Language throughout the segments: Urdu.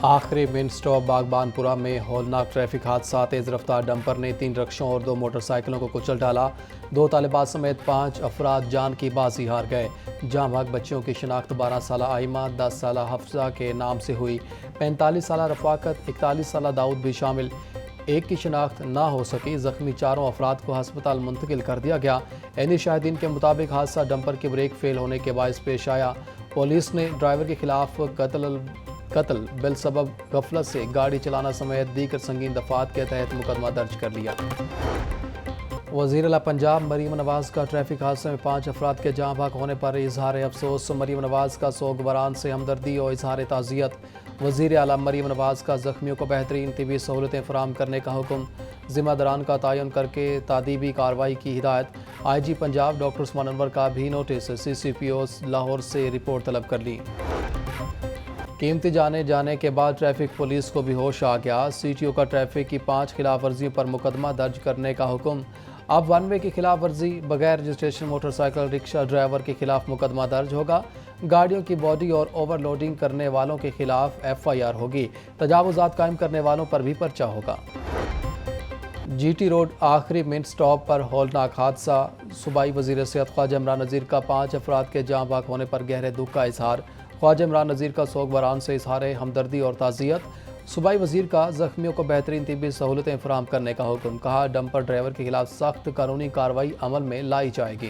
آخری مین سٹاپ باغبانپورہ میں ہولناک ٹریفک حادثہ۔ تیز رفتار ڈمپر نے 3 رکشوں اور 2 موٹر سائیکلوں کو کچل ڈالا۔ 2 طالبات سمیت 5 افراد جان کی بازی ہار گئے۔ جاں بحق بچیوں کی شناخت 12 سالہ آئمہ، 10 سالہ حفصہ کے نام سے ہوئی۔ 45 سالہ رفاقت، 41 سالہ داؤد بھی شامل۔ ایک کی شناخت نہ ہو سکی۔ زخمی 4 افراد کو ہسپتال منتقل کر دیا گیا۔ عینی شاہدین کے مطابق حادثہ ڈمپر کے بریک فیل ہونے کے باعث پیش آیا۔ پولیس نے ڈرائیور کے خلاف قتل بالسبب غفلت سے گاڑی چلانا سمیت دیگر سنگین دفعات کے تحت مقدمہ درج کر لیا۔ وزیر اعلیٰ پنجاب مریم نواز کا ٹریفک حادثے میں 5 افراد کے جاں بحق ہونے پر اظہار افسوس۔ مریم نواز کا سوگواران سے ہمدردی اور اظہار تعزیت۔ وزیر اعلیٰ مریم نواز کا زخمیوں کو بہترین طبی سہولتیں فراہم کرنے کا حکم۔ ذمہ داران کا تعین کر کے تادیبی کارروائی کی ہدایت۔ آئی جی پنجاب ڈاکٹر عثمان انور کا بھی نوٹس۔ سی سی پی او لاہور سے رپورٹ طلب کر لی۔ قیمتی جانے کے بعد ٹریفک پولیس کو بھی ہوش آ گیا۔ سی ٹی او کا ٹریفک کی 5 خلاف ورزیوں پر مقدمہ درج کرنے کا حکم۔ اب 1 وے کی خلاف ورزی، بغیر رجسٹریشن موٹر سائیکل رکشہ ڈرائیور کے خلاف مقدمہ درج ہوگا۔ گاڑیوں کی باڈی اور اوور لوڈنگ کرنے والوں کے خلاف ایف آئی آر ہوگی۔ تجاوزات قائم کرنے والوں پر بھی پرچہ ہوگا۔ جی ٹی روڈ آخری مین سٹاپ پر ہولناک حادثہ۔ صوبائی وزیر صحت خواجہ عمران نذیر کا 5 افراد کے جاں بحق ہونے پر گہرے دکھ کا اظہار۔ خواجہ عمران نذیر کا سوگواران سے اظہار ہمدردی اور تعزیت۔ صوبائی وزیر کا زخمیوں کو بہترین طبی سہولتیں فراہم کرنے کا حکم۔ کہا ڈمپر ڈرائیور کے خلاف سخت قانونی کارروائی عمل میں لائی جائے گی۔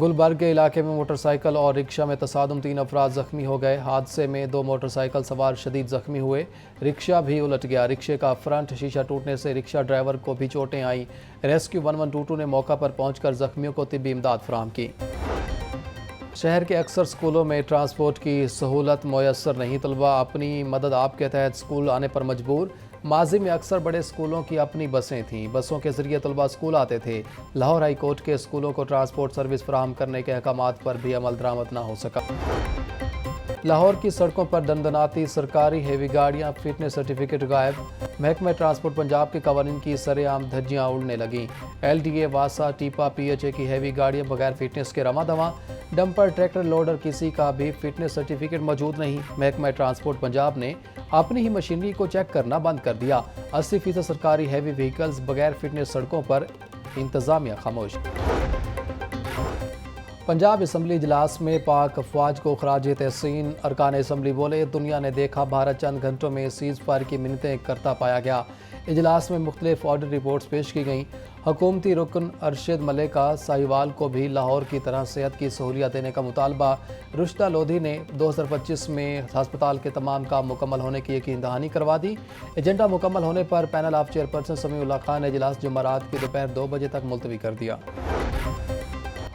گلبرگ کے علاقے میں موٹر سائیکل اور رکشہ میں تصادم، 3 افراد زخمی ہو گئے۔ حادثے میں 2 موٹر سائیکل سوار شدید زخمی ہوئے۔ رکشہ بھی الٹ گیا۔ رکشے کا فرنٹ شیشہ ٹوٹنے سے رکشہ ڈرائیور کو بھی چوٹیں آئیں۔ ریسکیو 1122 نے موقع پر پہنچ کر زخمیوں کو طبی امداد فراہم کی۔ شہر کے اکثر سکولوں میں ٹرانسپورٹ کی سہولت میسر نہیں۔ طلباء اپنی مدد آپ کے تحت سکول آنے پر مجبور۔ ماضی میں اکثر بڑے سکولوں کی اپنی بسیں تھیں۔ بسوں کے ذریعے طلباء سکول آتے تھے۔ لاہور ہائی کورٹ کے سکولوں کو ٹرانسپورٹ سروس فراہم کرنے کے احکامات پر بھی عمل درآمد نہ ہو سکا۔ لاہور کی سڑکوں پر دندناتی سرکاری ہیوی گاڑیاں، فٹنس سرٹیفکیٹ غائب۔ محکمہ ٹرانسپورٹ پنجاب کے قوانین کی سرے عام دھجیاں اڑنے لگیں۔ ایل ڈی اے، واسا، ٹیپا، پی ایچ اے کی ہیوی گاڑیاں بغیر فٹنس کے رواں دواں۔ ڈمپر، ٹریکٹر، لوڈر کسی کا بھی فٹنس سرٹیفکیٹ موجود نہیں۔ محکمہ ٹرانسپورٹ پنجاب نے اپنی ہی مشینری کو چیک کرنا بند کر دیا۔ 80% سرکاری ہیوی وہیکلز بغیر فٹنس سڑکوں پر، انتظامیہ خاموش۔ پنجاب اسمبلی اجلاس میں پاک افواج کو خراج تحسین۔ ارکان اسمبلی بولے، دنیا نے دیکھا بھارت چند گھنٹوں میں سیز فائر کی منتیں کرتا پایا گیا۔ اجلاس میں مختلف آڈٹ رپورٹس پیش کی گئیں۔ حکومتی رکن ارشد ملک کا ساہیوال کو بھی لاہور کی طرح صحت کی سہولیات دینے کا مطالبہ۔ رشدہ لودھی نے 2025 میں ہسپتال کے تمام کام مکمل ہونے کی یقین دہانی کروا دی۔ ایجنڈا مکمل ہونے پر پینل آف چیئرپرسن سمیع اللہ خان نے اجلاس جمعرات کی دوپہر 2 بجے تک ملتوی کر دیا۔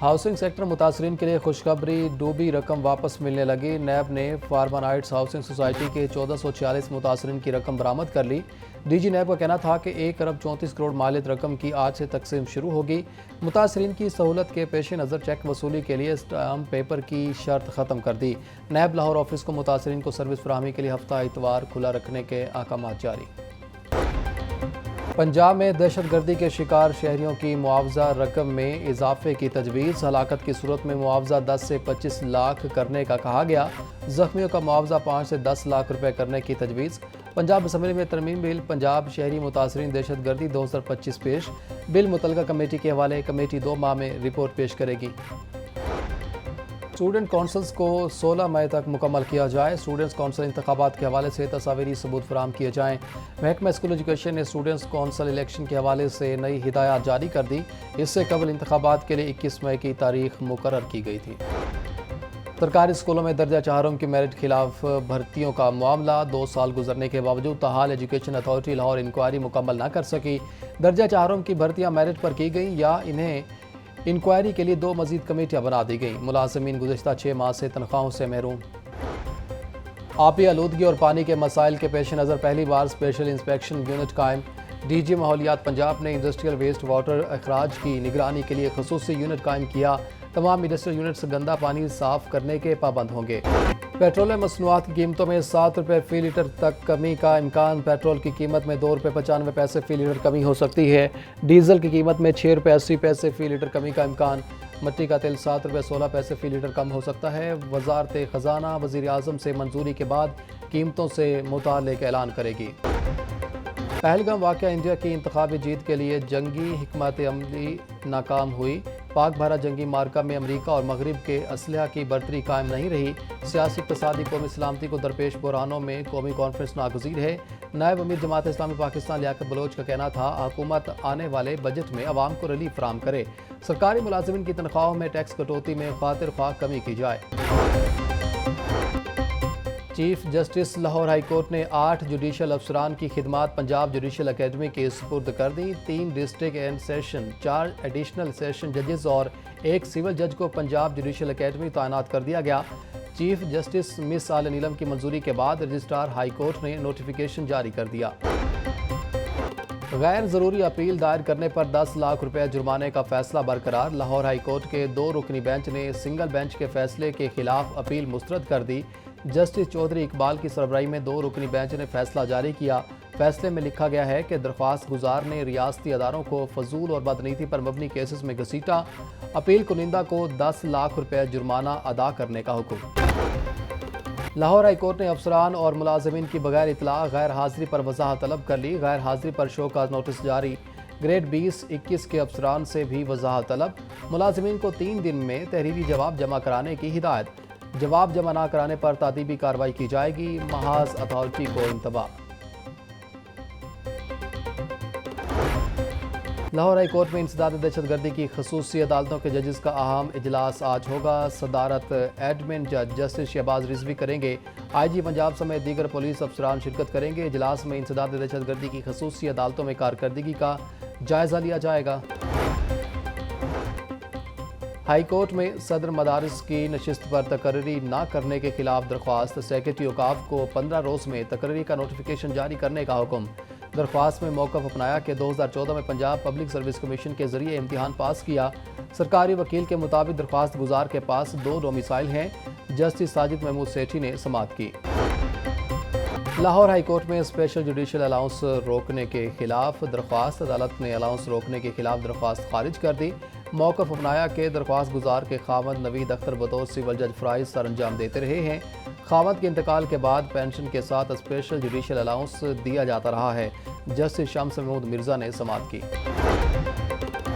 ہاؤسنگ سیکٹر متاثرین کے لیے خوشخبری، ڈوبی رقم واپس ملنے لگی۔ نیب نے فارما نائٹس ہاؤسنگ سوسائٹی کے 1446 متاثرین کی رقم برآمد کر لی۔ ڈی جی نیب کا کہنا تھا کہ 1 ارب 34 کروڑ مالیت رقم کی آج سے تقسیم شروع ہوگی۔ متاثرین کی سہولت کے پیش نظر چیک وصولی کے لیے اسٹامپ پیپر کی شرط ختم کر دی۔ نیب لاہور آفس کو متاثرین کو سروس فراہمی کے لیے ہفتہ اتوار کھلا رکھنے کے احکامات جاری۔ پنجاب میں دہشت گردی کے شکار شہریوں کی معاوضہ رقم میں اضافے کی تجویز۔ ہلاکت کی صورت میں معاوضہ 10 سے 25 لاکھ کرنے کا کہا گیا۔ زخمیوں کا معاوضہ 5 سے 10 لاکھ روپے کرنے کی تجویز۔ پنجاب اسمبلی میں ترمیم بل پنجاب شہری متاثرین دہشت گردی 2025 پیش۔ بل متعلقہ کمیٹی کے حوالے۔ کمیٹی 2 ماہ میں رپورٹ پیش کرے گی۔ اسٹوڈنٹ کونسلز کو 16 مئی تک مکمل کیا جائے۔ اسٹوڈنٹس کونسل انتخابات کے حوالے سے تصاویری ثبوت فراہم کیے جائیں۔ محکمہ اسکول ایجوکیشن نے اسٹوڈنٹس کونسل الیکشن کے حوالے سے نئی ہدایات جاری کر دی۔ اس سے قبل انتخابات کے لیے 21 مئی کی تاریخ مقرر کی گئی تھی۔ سرکاری اسکولوں میں درجہ چہارم کی میرٹ خلاف بھرتیوں کا معاملہ، 2 سال گزرنے کے باوجود تاحال ایجوکیشن اتھارٹی لاہور انکوائری مکمل نہ کر سکی۔ درجہ چہارم کی بھرتیاں میرٹ پر کی گئیں یا انہیں انکوائری کے لیے 2 مزید کمیٹیاں بنا دی گئیں۔ ملازمین گزشتہ 6 ماہ سے تنخواہوں سے محروم۔ آبی آلودگی اور پانی کے مسائل کے پیش نظر پہلی بار اسپیشل انسپیکشن یونٹ قائم۔ ڈی جی ماحولیات پنجاب نے انڈسٹریل ویسٹ واٹر اخراج کی نگرانی کے لیے خصوصی یونٹ قائم کیا۔ تمام انڈسٹریل یونٹس گندا پانی صاف کرنے کے پابند ہوں گے۔ پیٹرولیم مصنوعات کی قیمتوں میں 7 روپے فی لیٹر تک کمی کا امکان۔ پیٹرول کی قیمت میں 2 روپے 95 پیسے فی لیٹر کمی ہو سکتی ہے۔ ڈیزل کی قیمت میں 6 روپے 80 پیسے فی لیٹر کمی کا امکان۔ مٹی کا تیل 7 روپے 16 پیسے فی لیٹر کم ہو سکتا ہے۔ وزارت خزانہ وزیر اعظم سے منظوری کے بعد قیمتوں سے متعلق اعلان کرے گی۔ پہلگام واقعہ انڈیا کی انتخابی جیت کے لیے جنگی حکمت عملی ناکام ہوئی۔ پاک بھارت جنگی معرکہ میں امریکہ اور مغرب کے اسلحہ کی برتری قائم نہیں رہی۔ سیاسی اقتصادی قومی سلامتی کو درپیش بحرانوں میں قومی کانفرنس ناگزیر ہے۔ نائب امیر جماعت اسلامی پاکستان لیاقت بلوچ کا کہنا تھا حکومت آنے والے بجٹ میں عوام کو ریلیف فراہم کرے۔ سرکاری ملازمین کی تنخواہوں میں ٹیکس کٹوتی میں خاطر خواہ کمی کی جائے۔ Chief justice Lahore high court نے 8 جوڈیشل افسران کی خدمات پنجاب جوڈیشل اکیڈمی کے سپرد کر دی۔ 3 district and session, 4 additional session ججز اور 1 سول جج کو پنجاب جوڈیشل اکیڈمی تعینات کر دیا گیا۔ چیف جسٹس مس آل نیلم کی منظوری کے بعد رجسٹرار ہائی کورٹ نے نوٹیفیکیشن جاری کر دیا۔ غیر ضروری اپیل دائر کرنے پر 10 لاکھ روپے جرمانے کا فیصلہ برقرار۔ لاہور ہائی کورٹ کے 2 رکنی بینچ نے سنگل بینچ کے فیصلے کے خلاف اپیل مسترد کر دی۔ جسٹس چودھری اقبال کی سربراہی میں 2 رکنی بینچ نے فیصلہ جاری کیا۔ فیصلے میں لکھا گیا ہے کہ درخواست گزار نے ریاستی اداروں کو فضول اور بدنیتی پر مبنی کیسز میں گھسیٹا۔ اپیل کنندہ کو 10 لاکھ روپے جرمانہ ادا کرنے کا حکم۔ لاہور ہائی کورٹ نے افسران اور ملازمین کی بغیر اطلاع غیر حاضری پر وضاحت طلب کر لی۔ غیر حاضری پر شو کا نوٹس جاری۔ گریڈ 20-21 کے افسران سے بھی وضاحت طلب۔ ملازمین کو 3 دن میں تحریری جواب جمع کرانے کی ہدایت۔ جواب جمع نہ کرانے پر تعدیبی کارروائی کی جائے گی۔ محاذ اتھارٹی کو انتباہ۔ لاہور ہائی کورٹ میں انسداد دہشت گردی کی خصوصی عدالتوں کے ججز کا اہم اجلاس آج ہوگا۔ صدارت ایڈمن جج جسٹس شہباز رضوی کریں گے۔ آئی جی پنجاب سمیت دیگر پولیس افسران شرکت کریں گے۔ اجلاس میں انسداد دہشت گردی کی خصوصی عدالتوں میں کارکردگی کا جائزہ لیا جائے گا۔ ہائی کورٹ میں صدر مدارس کی نشست پر تقرری نہ کرنے کے خلاف درخواست۔ سیکرٹری اوقاف کو 15 روز میں تقرری کا نوٹیفیکیشن جاری کرنے کا حکم۔ درخواست میں موقف اپنایا کہ 2014 میں پنجاب پبلک سروس کمیشن کے ذریعے امتحان پاس کیا۔ سرکاری وکیل کے مطابق درخواست گزار کے پاس 2 ڈومیسائل ہیں۔ جسٹس ساجد محمود سیٹھی نے سماعت کی۔ لاہور ہائی کورٹ میں اسپیشل جوڈیشل الاؤنس روکنے کے خلاف درخواست۔ عدالت نے الاؤنس روکنے کے خلاف درخواست خارج کر دی۔ موقف اپنایا کہ درخواست گزار کے خاوند نوید اختر بطور سول جج فرائض سر انجام دیتے رہے ہیں۔ خاوند کے انتقال کے بعد پینشن کے ساتھ اسپیشل جوڈیشل الاؤنس دیا جاتا رہا ہے۔ جسٹس شمس محمود مرزا نے سماعت کی۔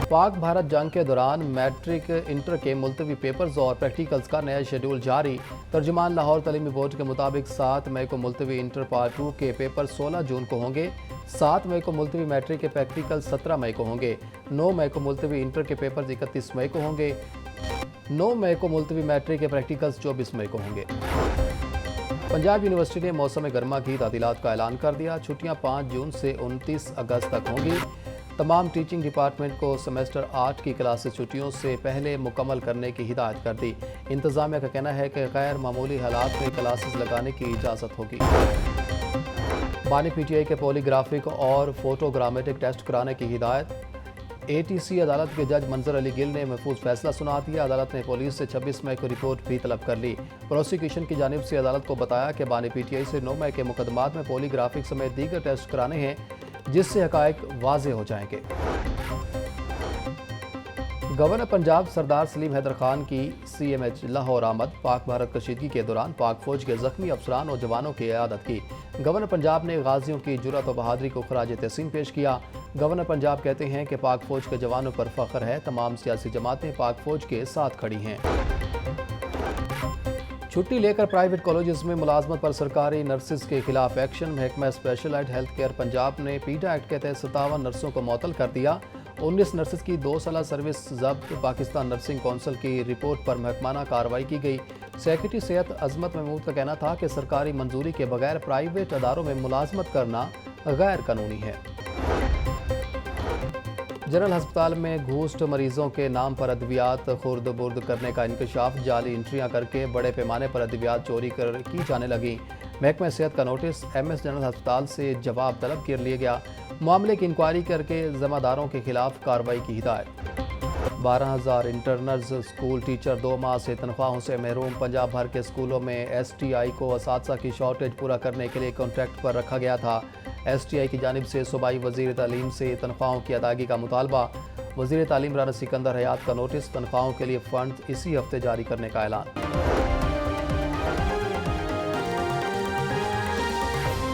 پاک بھارت جنگ کے دوران میٹرک انٹر کے ملتوی پیپرز اور پریکٹیکلز کا نیا شیڈول جاری۔ ترجمان لاہور تعلیمی بورڈ کے مطابق 7 مئی کو ملتوی انٹر پارٹ 2 کے پیپر 16 جون کو ہوں گے۔ 7 مئی کو ملتوی میٹرک کے پریکٹیکل 17 مئی کو ہوں گے۔ 9 مئی کو ملتوی انٹر کے پیپرز 31 مئی کو ہوں گے۔ 9 مئی کو ملتوی میٹرک کے پریکٹیکلز 24 مئی کو ہوں گے۔ پنجاب یونیورسٹی نے موسم گرما کی تعطیلات کا اعلان کر دیا۔ چھٹیاں 5 جون سے 29 اگست تک ہوں گی۔ تمام ٹیچنگ ڈپارٹمنٹ کو سیمسٹر 8 کی کلاسز چھٹیوں سے پہلے مکمل کرنے کی ہدایت کر دی۔ انتظامیہ کا کہنا ہے کہ غیر معمولی حالات میں کلاسز لگانے کی اجازت ہوگی۔ بانی پی ٹی آئی کے پولی گرافک اور فوٹوگرامیٹک ٹیسٹ کرانے کی ہدایت۔ اے ٹی سی عدالت کے جج منظر علی گل نے محفوظ فیصلہ سنا دیا۔ عدالت نے پولیس سے 26 مئی کو رپورٹ بھی طلب کر لی۔ پروسیکیوشن کی جانب سے عدالت کو بتایا کہ بانی پی ٹی آئی سے 9 مئی کے مقدمات میں پولی گرافک سمیت دیگر ٹیسٹ کرانے ہیں، جس سے حقائق واضح ہو جائیں گے۔ گورنر پنجاب سردار سلیم حیدر خان کی سی ایم ایچ لاہور آمد۔ پاک بھارت کشیدگی کے دوران پاک فوج کے زخمی افسران اور جوانوں کی عیادت کی۔ گورنر پنجاب نے غازیوں کی جرأت و بہادری کو خراج تحسین پیش کیا۔ گورنر پنجاب کہتے ہیں کہ پاک فوج کے جوانوں پر فخر ہے۔ تمام سیاسی جماعتیں پاک فوج کے ساتھ کھڑی ہیں۔ چھٹی لے کر پرائیویٹ کالجز میں ملازمت پر سرکاری نرسز کے خلاف ایکشن۔ محکمہ اسپیشلائزڈ ہیلتھ کیئر پنجاب نے پیٹا ایکٹ کے تحت 57 نرسوں کو معطل کر دیا۔ 19 نرسز کی 2 سالہ سروس ضبط۔ پاکستان نرسنگ کونسل کی رپورٹ پر محکمانہ کارروائی کی گئی۔ سیکرٹری صحت عظمت محمود کا کہنا تھا کہ سرکاری منظوری کے بغیر پرائیویٹ اداروں میں ملازمت کرنا غیر قانونی ہے۔ جنرل ہسپتال میں گھوسٹ مریضوں کے نام پر ادویات خرد برد کرنے کا انکشاف۔ جعلی انٹریاں کر کے بڑے پیمانے پر ادویات چوری کی جانے لگیں۔ محکمہ صحت کا نوٹس۔ ایم ایس جنرل ہسپتال سے جواب طلب کر لیا گیا۔ معاملے کی انکوائری کر کے ذمہ داروں کے خلاف کارروائی کی ہدایت۔ 12,000 انٹرنرز اسکول ٹیچر 2 ماہ سے تنخواہوں سے محروم۔ پنجاب بھر کے اسکولوں میں ایس ٹی آئی کو اساتذہ کی شارٹیج پورا کرنے کے لیے کانٹریکٹ پر رکھا گیا تھا۔ ایس ٹی آئی کی جانب سے صوبائی وزیر تعلیم سے تنخواہوں کی ادائیگی کا مطالبہ۔ وزیر تعلیم رانا سکندر حیات کا نوٹس، تنخواہوں کے لیے فنڈ اسی ہفتے جاری کرنے کا اعلان۔